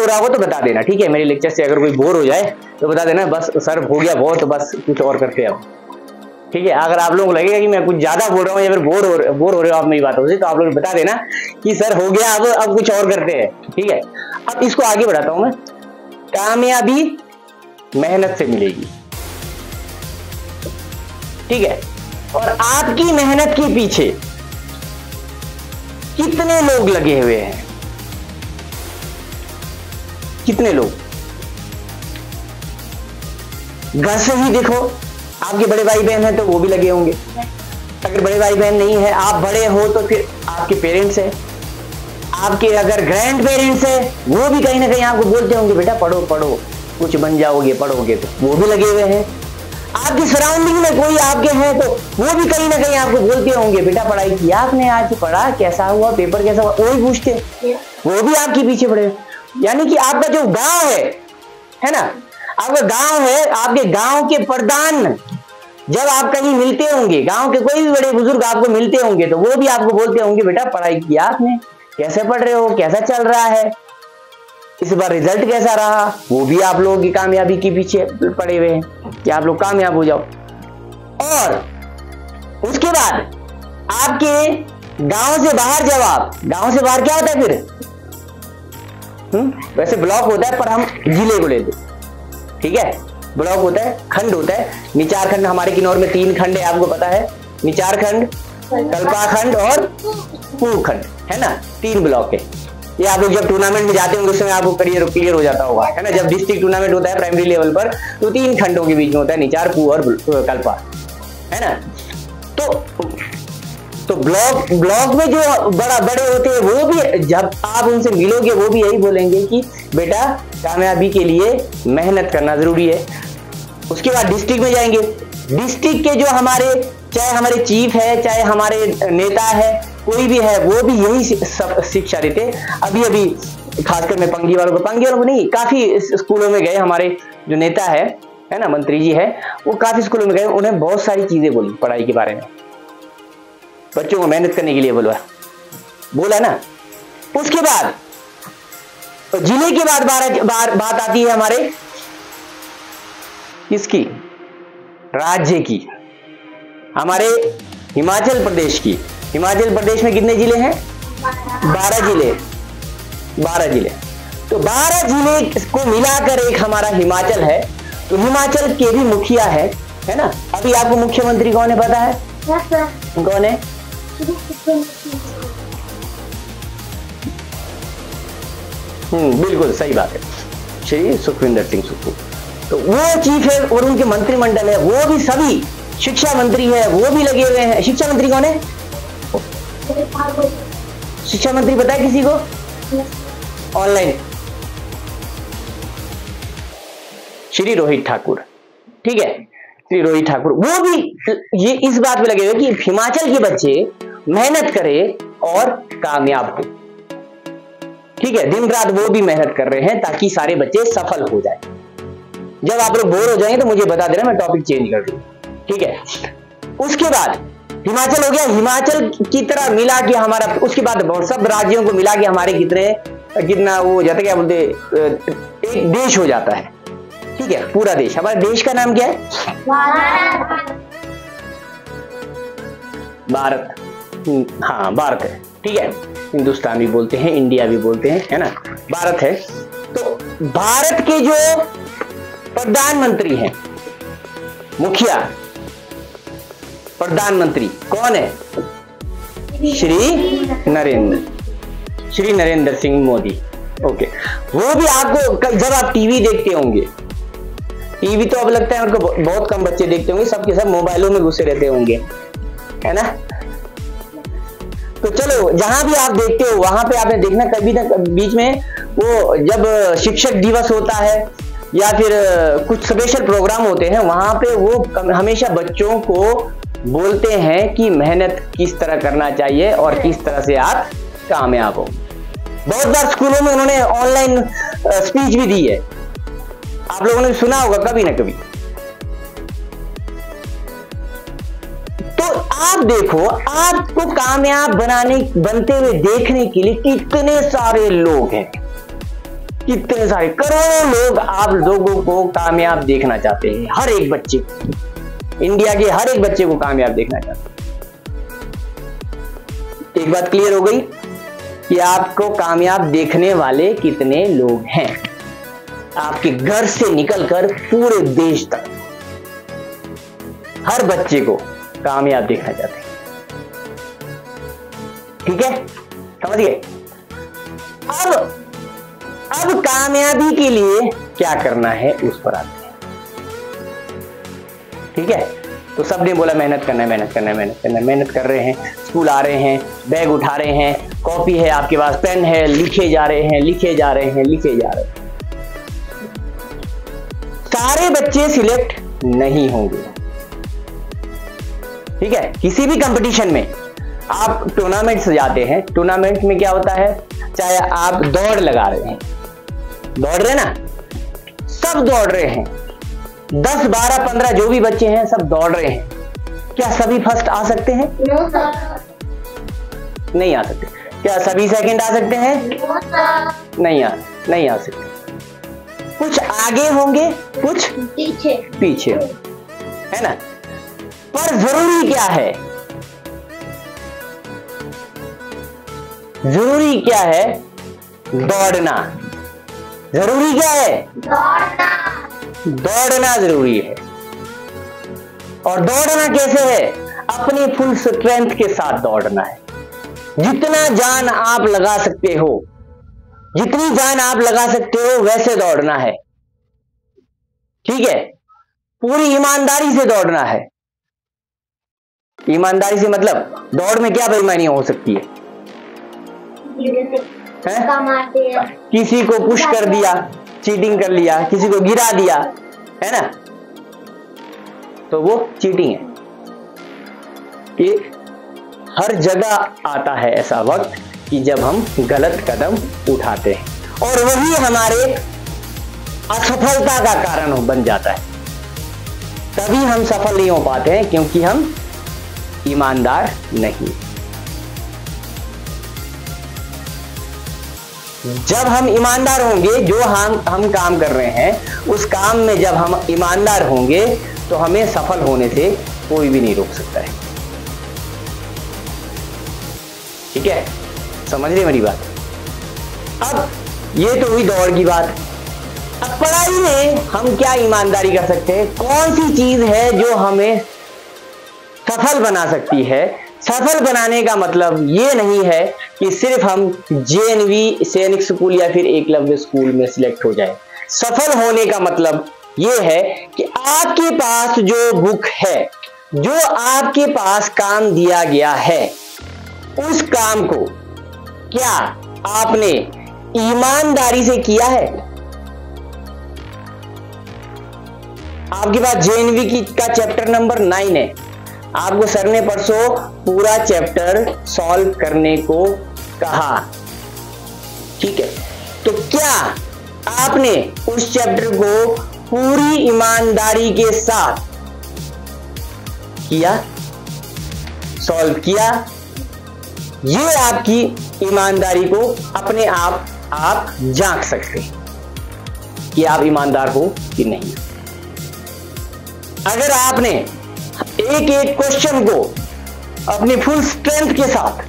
रहा हो तो बता देना, ठीक है। मेरे लेक्चर से अगर कोई बोर हो जाए तो बता देना, बस सर हो गया बहुत, तो बस कुछ और करते हो, ठीक है। अगर आप लोगों को लगेगा कि मैं कुछ ज्यादा बोल रहा हूँ या फिर बोर हो रहे हो आप मेरी बातों से, तो आप लोग बता देना कि सर हो गया, अब कुछ और करते हैं, ठीक है। अब इसको आगे बढ़ाता हूं मैं। कामयाबी मेहनत से मिलेगी, ठीक है। और आपकी मेहनत के पीछे कितने लोग लगे हुए हैं, कितने लोग। घर से ही देखो, आपके बड़े भाई बहन हैं तो वो भी लगे होंगे। अगर बड़े भाई बहन नहीं है, आप बड़े हो तो फिर आपके पेरेंट्स हैं, आपके अगर ग्रैंड पेरेंट्स है वो भी कहीं ना कहीं आपको बोलते होंगे बेटा पढ़ो पढ़ो, कुछ बन जाओगे पढ़ोगे, तो वो भी लगे हुए हैं। आपकी सराउंडिंग में कोई आपके हैं तो वो भी कहीं ना कहीं आपको बोलते होंगे बेटा पढ़ाई किया आपने, आज पढ़ा, कैसा हुआ पेपर, कैसा हुआ, वो भी पूछते, वो भी आपके पीछे पड़े। यानी कि आपका जो गांव है ना, आपका गांव है, आपके गांव के प्रधान जब आप कहीं मिलते होंगे, गांव के कोई भी बड़े बुजुर्ग आपको मिलते होंगे तो वो भी आपको बोलते होंगे बेटा पढ़ाई किया आपने, कैसे पढ़ रहे हो, कैसा चल रहा है, इस बार रिजल्ट कैसा रहा, वो भी आप लोगों की कामयाबी के पीछे पड़े हुए हैं कि आप लोग कामयाब हो जाओ। और उसके बाद आपके गांव से बाहर, जब आप गांव से बाहर क्या होता है फिर, वैसे ब्लॉक होता है पर हम जिले को लेते, ठीक है। ब्लॉक होता है, खंड होता है, निचार खंड, हमारे किन्नौर में 3 खंड है, आपको पता है, निचार खंड, कल्पा खंड और पूर्व खंड, है ना, 3 ब्लॉक है। ये आप लोग जब टूर्नामेंट में जाते होंगे उस समय आपको क्लियर हो जाता होगा, है ना। जब डिस्ट्रिक्ट टूर्नामेंट होता है प्राइमरी लेवल पर तो 3 खंडों के बीच में होता है, निचार, पू और कल्पा, है ना। तो ब्लॉक में जो बड़े होते हैं वो भी जब आप उनसे मिलोगे वो भी यही बोलेंगे कि बेटा कामयाबी के लिए मेहनत करना जरूरी है। उसके बाद डिस्ट्रिक्ट में जाएंगे, डिस्ट्रिक्ट के जो हमारे, चाहे हमारे चीफ है, चाहे हमारे नेता है, कोई भी है, वो भी यही शिक्षा देते। अभी खासकर मैं पंगी वालों को नहीं, काफी स्कूलों में गए, हमारे जो नेता है ना, मंत्री जी है, वो काफी स्कूलों में गए, उन्हें बहुत सारी चीजें बोली पढ़ाई के बारे में, बच्चों को मेहनत करने के लिए बोला ना। उसके बाद तो जिले के बाद बात आती है हमारे किसकी, राज्य की, हमारे हिमाचल प्रदेश की। हिमाचल प्रदेश में कितने जिले हैं, 12 जिले। तो 12 जिले को मिलाकर एक हमारा हिमाचल है। तो हिमाचल के भी मुखिया है ना। अभी आपको मुख्यमंत्री कौन है पता है, कौन है, बिल्कुल सही बात है, श्री सुखविंदर सिंह सुक्खू। तो वो चीफ है और उनके मंत्रिमंडल है, वो भी सभी, शिक्षा मंत्री है वो भी लगे हुए हैं। शिक्षा मंत्री कौन है, शिक्षा मंत्री पता है किसी को, ऑनलाइन, श्री रोहित ठाकुर, ठीक है, श्री रोहित ठाकुर। वो भी ये इस बात पे लगे हुए कि हिमाचल के बच्चे मेहनत करें और कामयाब हो, ठीक है। दिन रात वो भी मेहनत कर रहे हैं ताकि सारे बच्चे सफल हो जाए। जब आप लोग बोर हो जाएंगे तो मुझे बता देना, मैं टॉपिक चेंज कर दूं, ठीक है। उसके बाद हिमाचल हो गया, हिमाचल की तरह मिला के हमारा, उसके बाद सब राज्यों को मिला के हमारे कितना वो हो जाता है, क्या बोलते, एक देश हो जाता है, ठीक है, पूरा देश। हमारे देश का नाम क्या है, भारत। हाँ भारत है, ठीक है, हिंदुस्तान भी बोलते हैं, इंडिया भी बोलते हैं, है ना, भारत है। तो भारत के जो प्रधानमंत्री हैं, मुखिया प्रधानमंत्री कौन है, श्री नरेंद्र सिंह मोदी, ओके। वो भी आपको, जब आप टीवी देखते होंगे, टीवी तो अब लगता है उनको बहुत कम बच्चे देखते होंगे, सबके सब मोबाइलों में घुसे रहते होंगे, है ना। तो चलो जहां भी आप देखते हो वहां पे आपने देखना कभी ना बीच में वो जब शिक्षक दिवस होता है या फिर कुछ स्पेशल प्रोग्राम होते हैं, वहां पे वो हमेशा बच्चों को बोलते हैं कि मेहनत किस तरह करना चाहिए और किस तरह से आप कामयाब हो। बहुत बार स्कूलों में उन्होंने ऑनलाइन स्पीच भी दी है, आप लोगों ने सुना होगा कभी ना कभी। तो आप देखो, आपको कामयाब बनते हुए देखने के लिए कितने सारे लोग हैं, कितने सारे करोड़ों लोग आप लोगों को कामयाब देखना चाहते हैं, हर एक बच्चे को, इंडिया के हर एक बच्चे को कामयाब देखना चाहते हैं। एक बात क्लियर हो गई कि आपको कामयाब देखने वाले कितने लोग हैं। आपके घर से निकलकर पूरे देश तक हर बच्चे को कामयाब देखना चाहते हैं। ठीक है, समझ गए? अब कामयाबी के लिए क्या करना है उस पर आते हैं। ठीक है, तो सबने बोला मेहनत करना है, मेहनत करना है, मेहनत करना है, मेहनत कर रहे हैं, स्कूल आ रहे हैं, बैग उठा रहे हैं, कॉपी है आपके पास, पेन है, लिखे जा रहे हैं, लिखे जा रहे हैं, लिखे जा रहे हैं। सारे बच्चे सिलेक्ट नहीं होंगे। ठीक है, किसी भी कंपटीशन में आप टूर्नामेंट से जाते हैं, टूर्नामेंट में क्या होता है, चाहे आप दौड़ लगा रहे हैं, दौड़ रहे ना, सब दौड़ रहे हैं, 10, 12, 15 जो भी बच्चे हैं सब दौड़ रहे हैं, क्या सभी फर्स्ट आ सकते हैं? नहीं आ सकते। क्या सभी सेकंड आ सकते हैं? नहीं आ सकते। कुछ आगे होंगे, कुछ पीछे है ना। पर जरूरी क्या है? जरूरी क्या है? दौड़ना। जरूरी क्या है? दौड़ना जरूरी है। और दौड़ना कैसे है? अपनी फुल स्ट्रेंथ के साथ दौड़ना है। जितना जान आप लगा सकते हो, जितनी जान आप लगा सकते हो वैसे दौड़ना है। ठीक है, पूरी ईमानदारी से दौड़ना है। ईमानदारी से मतलब दौड़ में क्या बेईमानी हो सकती है? किसी को पुश कर दिया, चीटिंग कर लिया, किसी को गिरा दिया, है ना, तो वो चीटिंग है। ये हर जगह आता है ऐसा वक्त कि जब हम गलत कदम उठाते हैं, और वही हमारे असफलता का कारण बन जाता है। तभी हम सफल नहीं हो पाते हैं, क्योंकि हम ईमानदार नहीं। जब हम ईमानदार होंगे, जो हम काम कर रहे हैं उस काम में जब हम ईमानदार होंगे तो हमें सफल होने से कोई भी नहीं रोक सकता है। ठीक है, समझ रहे मेरी बात? अब ये तो हुई दौड़ की बात। अब पढ़ाई में हम क्या ईमानदारी कर सकते हैं? कौन सी चीज है जो हमें सफल बना सकती है? सफल बनाने का मतलब ये नहीं है कि सिर्फ हम JNV सैनिक स्कूल या फिर एकलव्य स्कूल में सिलेक्ट हो जाए। सफल होने का मतलब ये है कि आपके पास जो बुक है, जो आपके पास काम दिया गया है, उस काम को क्या आपने ईमानदारी से किया है? आपके पास JNV का चैप्टर नंबर 9 है, आपको सर ने परसों पूरा चैप्टर सॉल्व करने को कहा। ठीक है, तो क्या आपने उस चैप्टर को पूरी ईमानदारी के साथ किया, सॉल्व किया? ये आपकी ईमानदारी को अपने आप जांच सकते हैं कि आप ईमानदार हो कि नहीं। अगर आपने एक एक क्वेश्चन को अपनी फुल स्ट्रेंथ के साथ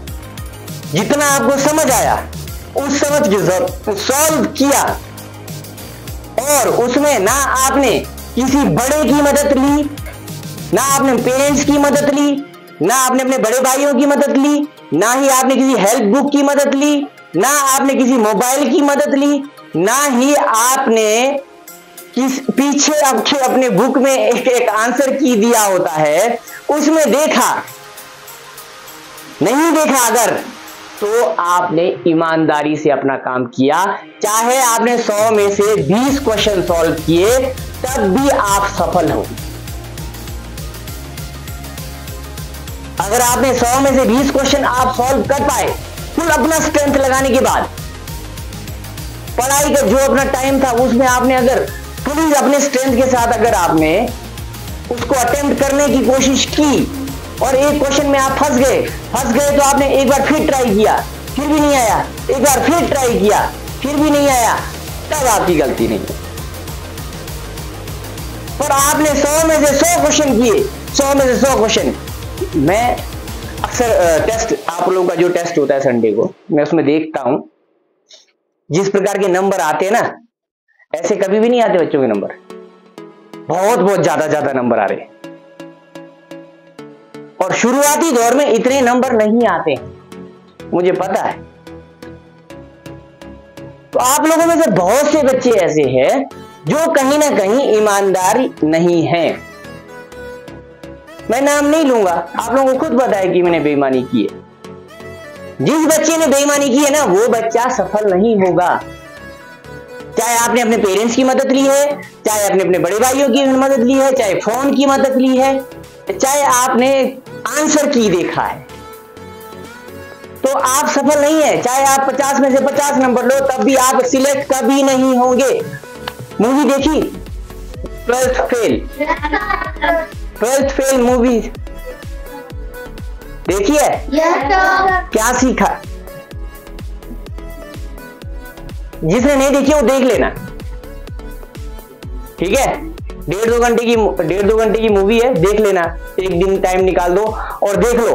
जितना आपको समझ आया उस समझ के साथ सॉल्व किया, और उसमें ना आपने किसी बड़े की मदद ली, ना आपने पेरेंट्स की मदद ली, ना आपने अपने बड़े भाइयों की मदद ली, ना ही आपने किसी हेल्प बुक की मदद ली, ना आपने किसी मोबाइल की मदद ली, ना ही आपने पीछे अपने बुक में एक आंसर की दिया होता है, उसमें देखा नहीं देखा अगर, तो आपने ईमानदारी से अपना काम किया। चाहे आपने 100 में से 20 क्वेश्चन सॉल्व किए, तब भी आप सफल हो। अगर आपने 100 में से 20 क्वेश्चन आप सॉल्व कर पाए फुल अपना स्ट्रेंथ लगाने के बाद, पढ़ाई का जो अपना टाइम था उसमें आपने अगर फुल अपने स्ट्रेंथ के साथ अगर आपने उसको अटेम्प्ट करने की कोशिश की और एक क्वेश्चन में आप फंस गए तो आपने एक बार फिर ट्राई किया, फिर भी नहीं आया, एक बार फिर ट्राई किया, फिर भी नहीं आया, तब आपकी गलती नहीं है। पर आपने 100 में से 100 क्वेश्चन किए, 100 में से 100 क्वेश्चन। मैं अक्सर टेस्ट, आप लोगों का जो टेस्ट होता है संडे को, मैं उसमें देखता हूं जिस प्रकार के नंबर आते हैं ना, ऐसे कभी भी नहीं आते बच्चों के नंबर। बहुत बहुत ज्यादा नंबर आ रहे हैं, और शुरुआती दौर में इतने नंबर नहीं आते, मुझे पता है। तो आप लोगों में से बहुत से बच्चे ऐसे हैं जो कहीं ना कहीं ईमानदार नहीं हैं। मैं नाम नहीं लूंगा, आप लोगों को खुद पता है कि मैंने बेईमानी की है। जिस बच्चे ने बेईमानी की है ना, वो बच्चा सफल नहीं होगा। चाहे आपने अपने पेरेंट्स की मदद ली है, चाहे आपने अपने बड़े भाइयों की मदद ली है, चाहे फोन की मदद ली है, चाहे आपने आंसर की देखा है, तो आप सफल नहीं है। चाहे आप 50 में से 50 नंबर लो, तब भी आप सिलेक्ट कभी नहीं होंगे। मूवी देखी 12th फेल मूवी देखी है? क्या सीखा? जिसने नहीं देखी वो देख लेना, ठीक है? 1.5-2 घंटे की मूवी है, देख लेना, एक दिन टाइम निकाल दो और देख लो।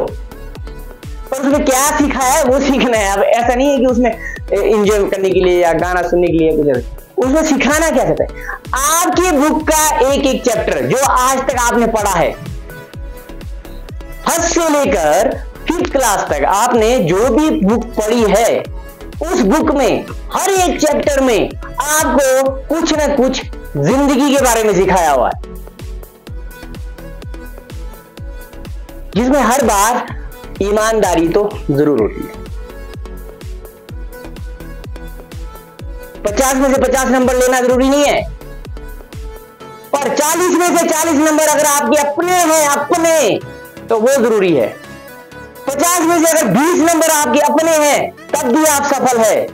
और उसमें क्या सीखा है वो सीखना है। अब ऐसा नहीं है कि उसमें एंजॉय करने के लिए या गाना सुनने के लिए कुछ, उसमें सिखाना क्या चाहता है। आपकी बुक का एक एक चैप्टर जो आज तक आपने पढ़ा है, फर्स्ट से लेकर 5th क्लास तक आपने जो भी बुक पढ़ी है, उस बुक में हर एक चैप्टर में आपको कुछ ना कुछ जिंदगी के बारे में सिखाया हुआ है, जिसमें हर बार ईमानदारी तो जरूर होती है। 50 में से 50 नंबर लेना जरूरी नहीं है, पर 40 में से 40 नंबर अगर आपके अपने हैं, अपने, तो वो जरूरी है। 50 में से अगर 20 नंबर आपके अपने हैं, तब भी आप सफल है।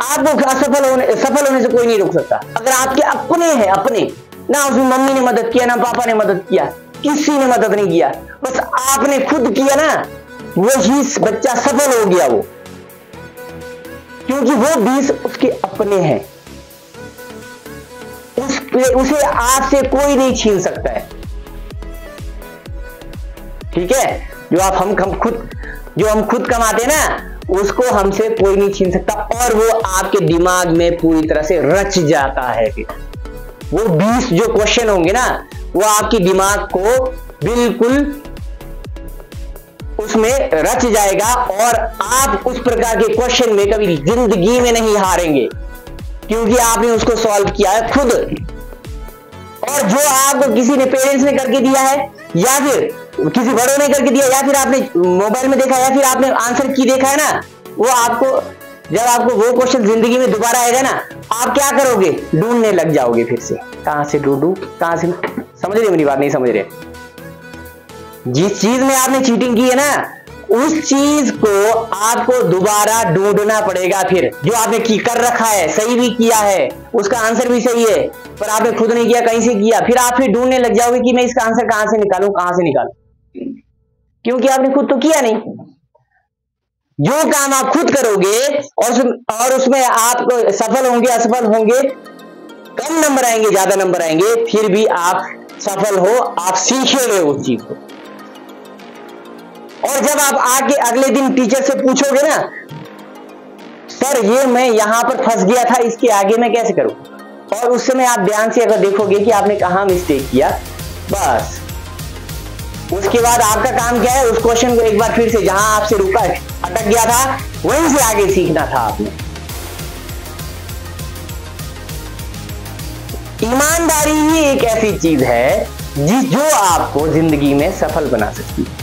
आपको सफल होने से कोई नहीं रोक सकता। अगर आपके अपने हैं, अपने, ना उसमें मम्मी ने मदद किया, ना पापा ने मदद किया, किसी ने मदद नहीं किया, बस आपने खुद किया ना, वही बच्चा सफल हो गया वो, क्योंकि वो 20 उसके अपने हैं। उसे आपसे कोई नहीं छीन सकता है, ठीक है? जो हम खुद कमाते ना, उसको हमसे कोई नहीं छीन सकता, और वो आपके दिमाग में पूरी तरह से रच जाता है। फिर वो 20 जो क्वेश्चन होंगे ना, वो आपके दिमाग को बिल्कुल उसमें रच जाएगा, और आप उस प्रकार के क्वेश्चन में कभी जिंदगी में नहीं हारेंगे, क्योंकि आपने उसको सॉल्व किया है खुद। और जो आपको किसी ने, पेरेंट्स ने करके दिया है, या फिर किसी बड़ों ने करके दिया, या फिर आपने मोबाइल में देखा, या फिर आपने आंसर की देखा है ना, वो आपको, जब आपको वो क्वेश्चन जिंदगी में दोबारा आएगा ना, आप क्या करोगे? ढूंढने लग जाओगे फिर से, कहां से ढूंढूं, कहां से। समझ रहे मेरी बात? नहीं समझ रहे? जिस चीज में आपने चीटिंग की है ना, उस चीज को आपको दोबारा ढूंढना पड़ेगा। फिर जो आपने कर रखा है, सही भी किया है, उसका आंसर भी सही है, पर आपने खुद नहीं किया, कहीं से किया, फिर आप फिर ढूंढने लग जाओगे कि मैं इसका आंसर कहां से निकालूं, कहां से निकालूं, क्योंकि आपने खुद तो किया नहीं। जो काम आप खुद करोगे और उसमें आप सफल होंगे, असफल होंगे, कम नंबर आएंगे, ज्यादा नंबर आएंगे, फिर भी आप सफल हो, आप सीखेंगे उस चीज को। और जब आप आके अगले दिन टीचर से पूछोगे ना, सर ये मैं यहां पर फंस गया था, इसके आगे मैं कैसे करूं, और उस समय आप ध्यान से अगर देखोगे कि आपने कहां मिस्टेक किया, बस उसके बाद आपका काम क्या है, उस क्वेश्चन को एक बार फिर से जहां आपसे रुका, अटक गया था, वहीं से आगे सीखना था आपने। ईमानदारी ही एक ऐसी चीज है जो आपको जिंदगी में सफल बना सकती है,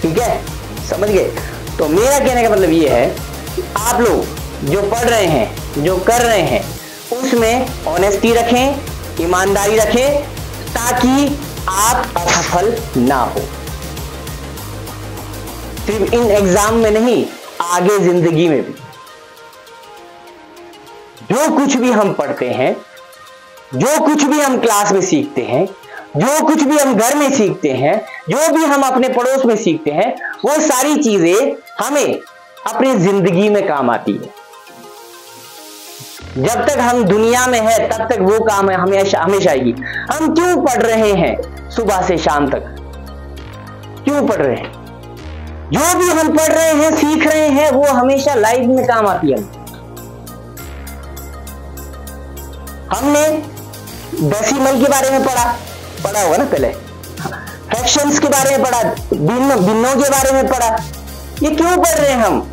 ठीक है? समझ गए? तो मेरा कहने का मतलब ये है कि आप लोग जो पढ़ रहे हैं, जो कर रहे हैं, उसमें ऑनेस्टी रखें, ईमानदारी रखें, ताकि आप असफल ना हो, सिर्फ इन एग्जाम में नहीं, आगे जिंदगी में भी। जो कुछ भी हम पढ़ते हैं, जो कुछ भी हम क्लास में सीखते हैं, जो कुछ भी हम घर में सीखते हैं, जो भी हम अपने पड़ोस में सीखते हैं, वो सारी चीजें हमें अपनी जिंदगी में काम आती है। जब तक हम दुनिया में है तब तक वो काम है हमेशा हमेशा आएगी। हम क्यों पढ़ रहे हैं सुबह से शाम तक? क्यों पढ़ रहे हैं? जो भी हम पढ़ रहे हैं, सीख रहे हैं, वो हमेशा लाइफ में काम आती है। हमने डेसिमल के बारे में पढ़ा होगा ना पहले, फ्रैक्शंस के बारे में पढ़ा, भिन्नों के बारे में पढ़ा। ये क्यों पढ़ रहे हैं हम?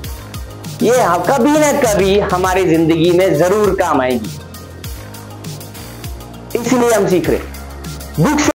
ये कभी ना कभी हमारी जिंदगी में जरूर काम आएगी, इसलिए हम सीख रहे। बुक्स